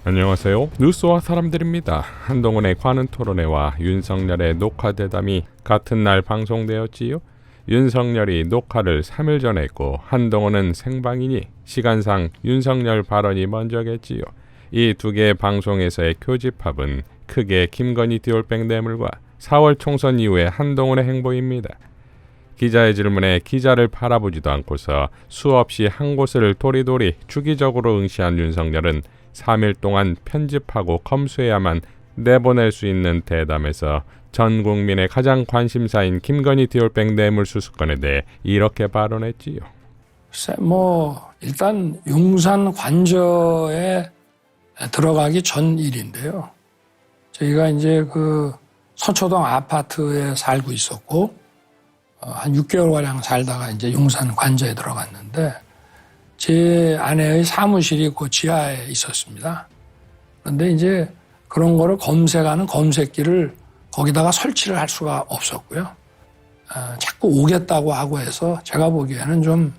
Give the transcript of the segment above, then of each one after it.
안녕하세요. 뉴스와 사람들입니다. 한동훈의 관훈 토론회와 윤석열의 녹화 대담이 같은 날 방송되었지요. 윤석열이 녹화를 3일 전에 했고 한동훈은 생방이니 시간상 윤석열 발언이 먼저겠지요. 이 두 개의 방송에서의 교집합은 크게 김건희 디올백 뇌물과 4월 총선 이후의 한동훈의 행보입니다. 기자의 질문에 기자를 바라보지도 않고서 수없이 한 곳을 도리도리 주기적으로 응시한 윤석열은 3일 동안 편집하고 검수해야만 내보낼 수 있는 대담에서 전 국민의 가장 관심사인 김건희 디올백 뇌물수수건에 대해 이렇게 발언했지요. 일단 용산 관저에 들어가기 전 일인데요. 저희가 이제 그 서초동 아파트에 살고 있었고 한 6개월가량 살다가 이제 용산 관저에 들어갔는데 제 아내의 사무실이 그 지하에 있었습니다. 그런데 이제 그런 거를 검색하는 검색기를 거기다가 설치를 할 수가 없었고요. 자꾸 오겠다고 하고 해서 제가 보기에는 좀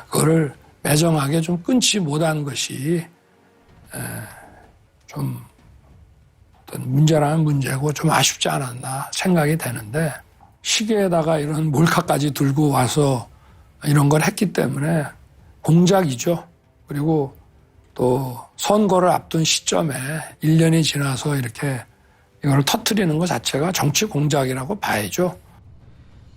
그거를 매정하게 좀 끊지 못한 것이 좀 어떤 문제라는 문제고 좀 아쉽지 않았나 생각이 되는데 시계에다가 이런 몰카까지 들고 와서 이런 걸 했기 때문에 공작이죠. 그리고 또 선거를 앞둔 시점에 1년이 지나서 이렇게 이걸 터뜨리는 것 자체가 정치 공작이라고 봐야죠.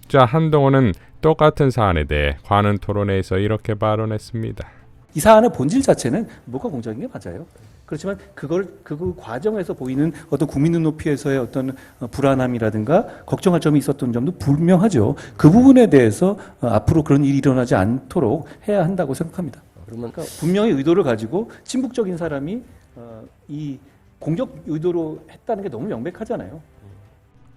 자, 한동훈은 똑같은 사안에 대해 관훈 토론회에서 이렇게 발언했습니다. 이 사안의 본질 자체는 뭐가 공작인 게 맞아요. 그렇지만 그 과정에서 보이는 어떤 국민 눈높이에서의 어떤 불안함이라든가 걱정할 점이 있었던 점도 분명하죠. 그 부분에 대해서 앞으로 그런 일이 일어나지 않도록 해야 한다고 생각합니다. 그러니까 분명히 의도를 가지고 친북적인 사람이 이 공적 의도로 했다는 게 너무 명백하잖아요.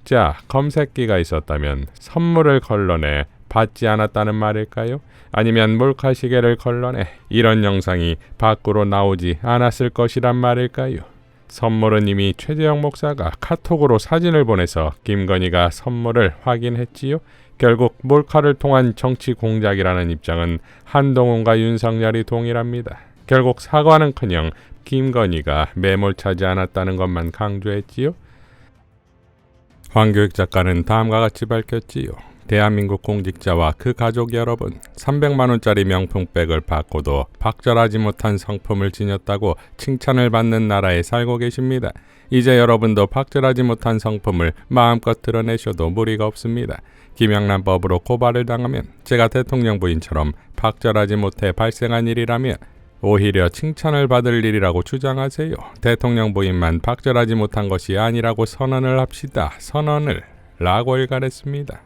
자, 검색기가 있었다면 선물을 걸러내 받지 않았다는 말일까요? 아니면 몰카시계를 걸러내 이런 영상이 밖으로 나오지 않았을 것이란 말일까요? 선물은 이미 최재형 목사가 카톡으로 사진을 보내서 김건희가 선물을 확인했지요. 결국 몰카를 통한 정치 공작이라는 입장은 한동훈과 윤석열이 동일합니다. 결국 사과는커녕 김건희가 매몰차지 않았다는 것만 강조했지요. 황교익 작가는 다음과 같이 밝혔지요. 대한민국 공직자와 그 가족 여러분, 300만 원짜리 명품백을 받고도 박절하지 못한 성품을 지녔다고 칭찬을 받는 나라에 살고 계십니다. 이제 여러분도 박절하지 못한 성품을 마음껏 드러내셔도 무리가 없습니다. 김영란법으로 고발을 당하면 제가 대통령 부인처럼 박절하지 못해 발생한 일이라면 오히려 칭찬을 받을 일이라고 주장하세요. 대통령 부인만 박절하지 못한 것이 아니라고 선언을 합시다. 선언을 라고 일갈했습니다.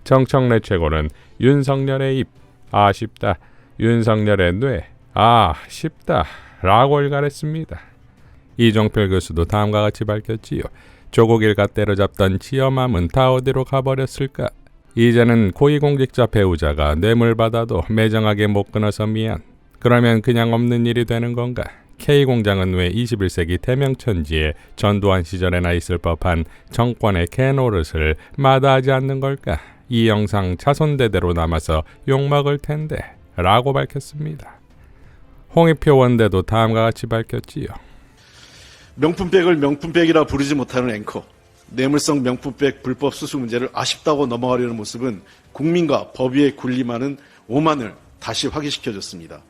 정청래 최고는 윤석열의 입, 아쉽다. 윤석열의 뇌, 아쉽다. 라고 일갈했습니다. 이종필 교수도 다음과 같이 밝혔지요. 조국 일가 때려잡던 지엄함은 다 어디로 가버렸을까? 이제는 고위공직자 배우자가 뇌물 받아도 매정하게 못 끊어서 미안. 그러면 그냥 없는 일이 되는 건가? K공장은 왜 21세기 대명천지에 전두환 시절에나 있을 법한 정권의 개노릇을 마다하지 않는 걸까? 이 영상 자손대대로 남아서 욕먹을 텐데 라고 밝혔습니다. 홍익표 원대도 다음과 같이 밝혔지요. 명품백을 명품백이라 부르지 못하는 앵커, 뇌물성 명품백 불법 수수 문제를 아쉽다고 넘어가려는 모습은 국민과 법 위에 군림하는 오만을 다시 확인시켜줬습니다.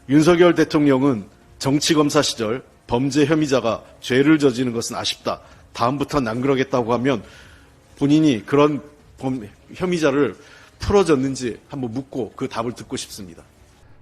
윤석열 대통령은 정치검사 시절 범죄 혐의자가 죄를 저지르는 것은 아쉽다. 다음부터는 안 그러겠다고 하면 본인이 그런 혐의자를 풀어줬는지 한번 묻고 그 답을 듣고 싶습니다.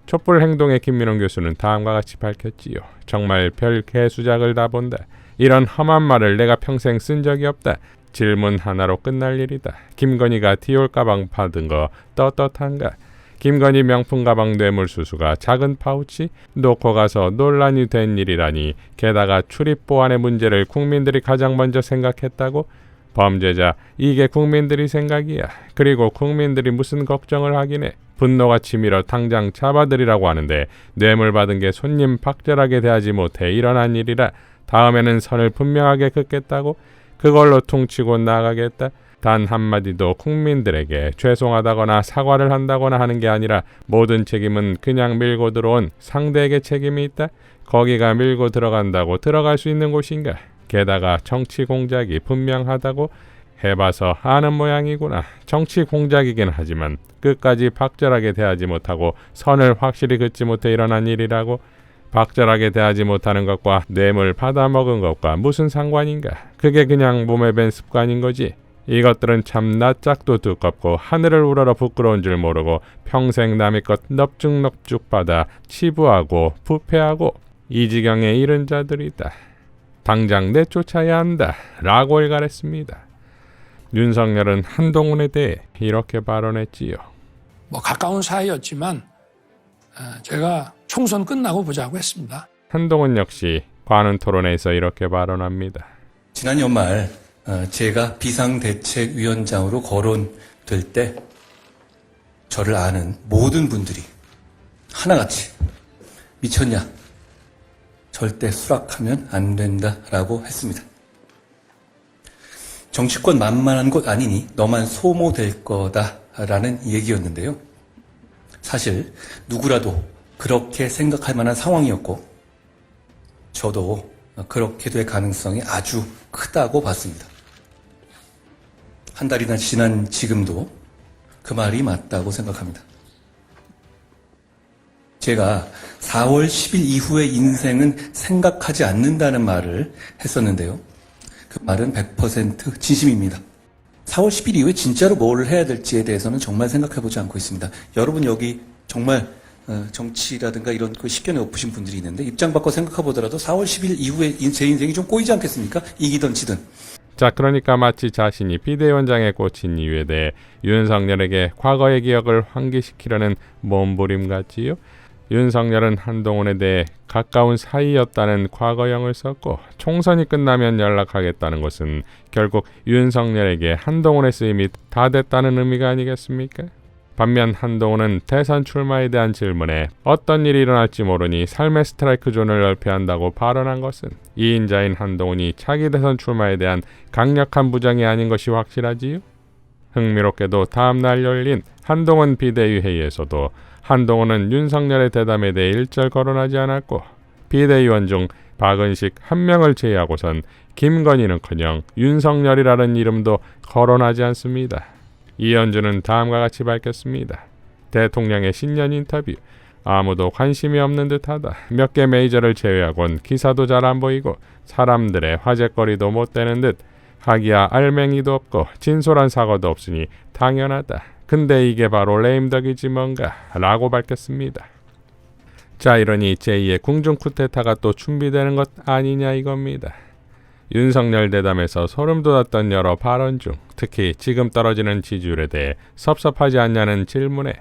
촛불 행동의 김민홍 교수는 다음과 같이 밝혔지요. 정말 별 개수작을 다 본다. 이런 험한 말을 내가 평생 쓴 적이 없다. 질문 하나로 끝날 일이다. 김건희가 디올 가방 받은 거 떳떳한가? 김건희 명품 가방 뇌물 수수가 작은 파우치 놓고 가서 논란이 된 일이라니 게다가 출입 보안의 문제를 국민들이 가장 먼저 생각했다고? 범죄자, 이게 국민들이 생각이야. 그리고 국민들이 무슨 걱정을 하긴 해. 분노가 치밀어 당장 잡아들이라고 하는데 뇌물 받은 게 손님 박절하게 대하지 못해 일어난 일이라 다음에는 선을 분명하게 긋겠다고? 그걸로 퉁치고 나가겠다? 단 한마디도 국민들에게 죄송하다거나 사과를 한다거나 하는 게 아니라 모든 책임은 그냥 밀고 들어온 상대에게 책임이 있다. 거기가 밀고 들어간다고 들어갈 수 있는 곳인가? 게다가 정치 공작이 분명하다고 해봐서 아는 모양이구나. 정치 공작이긴 하지만 끝까지 박절하게 대하지 못하고 선을 확실히 긋지 못해 일어난 일이라고. 박절하게 대하지 못하는 것과 뇌물 받아먹은 것과 무슨 상관인가? 그게 그냥 몸에 밴 습관인 거지. 이것들은 참 낯짝도 두껍고 하늘을 우러러 부끄러운 줄 모르고 평생 남의 것 넙죽넙죽 받아 치부하고 부패하고 이 지경에 이른 자들이다. 당장 내쫓아야 한다. 라고 일갈했습니다. 윤석열은 한동훈에 대해 이렇게 발언했지요. 뭐 가까운 사이였지만 제가 총선 끝나고 보자고 했습니다. 한동훈 역시 관훈 토론회에서 이렇게 발언합니다. 지난 연말 제가 비상대책위원장으로 거론될 때 저를 아는 모든 분들이 하나같이 미쳤냐? 절대 수락하면 안 된다라고 했습니다. 정치권 만만한 곳 아니니 너만 소모될 거다라는 얘기였는데요. 사실 누구라도 그렇게 생각할 만한 상황이었고 저도 그렇게 될 가능성이 아주 크다고 봤습니다. 한 달이나 지난 지금도 그 말이 맞다고 생각합니다. 제가 4월 10일 이후의 인생은 생각하지 않는다는 말을 했었는데요. 그 말은 100% 진심입니다. 4월 10일 이후에 진짜로 뭘 해야 될지에 대해서는 정말 생각해보지 않고 있습니다. 여러분 여기 정말 정치라든가 이런 거 식견이 없으신 분들이 있는데 입장 바꿔 생각해보더라도 4월 10일 이후에 제 인생이 좀 꼬이지 않겠습니까? 이기든 지든. 자, 그러니까 마치 자신이 비대위원장에 꽂힌 이유에 대해 윤석열에게 과거의 기억을 환기시키려는 몸부림 같지요. 윤석열은 한동훈에 대해 가까운 사이였다는 과거형을 썼고 총선이 끝나면 연락하겠다는 것은 결국 윤석열에게 한동훈의 쓰임이 다 됐다는 의미가 아니겠습니까? 반면 한동훈은 대선 출마에 대한 질문에 어떤 일이 일어날지 모르니 삶의 스트라이크 존을 열폐한다고 발언한 것은 이인자인 한동훈이 차기 대선 출마에 대한 강력한 부정이 아닌 것이 확실하지요. 흥미롭게도 다음날 열린 한동훈 비대위 회의에서도 한동훈은 윤석열의 대담에 대해 일절 거론하지 않았고 비대위원 중 박은식 한 명을 제외하고선 김건희는커녕 윤석열이라는 이름도 거론하지 않습니다. 이현주는 다음과 같이 밝혔습니다. 대통령의 신년 인터뷰. 아무도 관심이 없는 듯하다. 몇 개 메이저를 제외하곤 기사도 잘 안 보이고 사람들의 화제거리도 못 되는 듯 하기야 알맹이도 없고 진솔한 사과도 없으니 당연하다. 근데 이게 바로 레임덕이지 뭔가 라고 밝혔습니다. 자, 이러니 제2의 궁중 쿠데타가 또 준비되는 것 아니냐 이겁니다. 윤석열 대담에서 소름 돋았던 여러 발언 중 특히 지금 떨어지는 지지율에 대해 섭섭하지 않냐는 질문에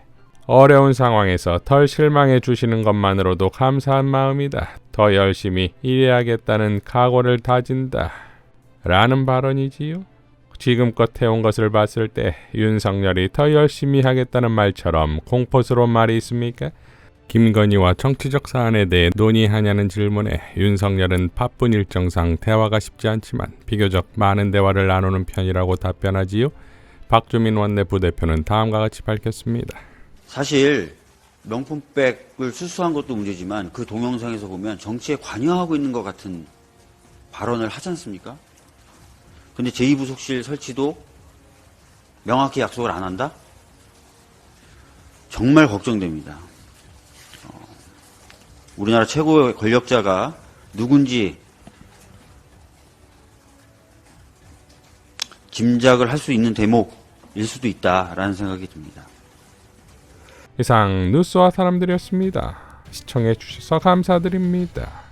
어려운 상황에서 덜 실망해 주시는 것만으로도 감사한 마음이다. 더 열심히 일해야겠다는 각오를 다진다. 라는 발언이지요. 지금껏 해온 것을 봤을 때 윤석열이 더 열심히 하겠다는 말처럼 공포스러운 말이 있습니까? 김건희와 정치적 사안에 대해 논의하냐는 질문에 윤석열은 바쁜 일정상 대화가 쉽지 않지만 비교적 많은 대화를 나누는 편이라고 답변하지요. 박주민 원내 부대표는 다음과 같이 밝혔습니다. 사실 명품백을 수수한 것도 문제지만 그 동영상에서 보면 정치에 관여하고 있는 것 같은 발언을 하지 않습니까? 근데 제2부속실 설치도 명확히 약속을 안 한다? 정말 걱정됩니다. 우리나라 최고의 권력자가 누군지 짐작을 할 수 있는 대목일 수도 있다라는 생각이 듭니다. 이상 뉴스와 사람들이었습니다. 시청해 주셔서 감사드립니다.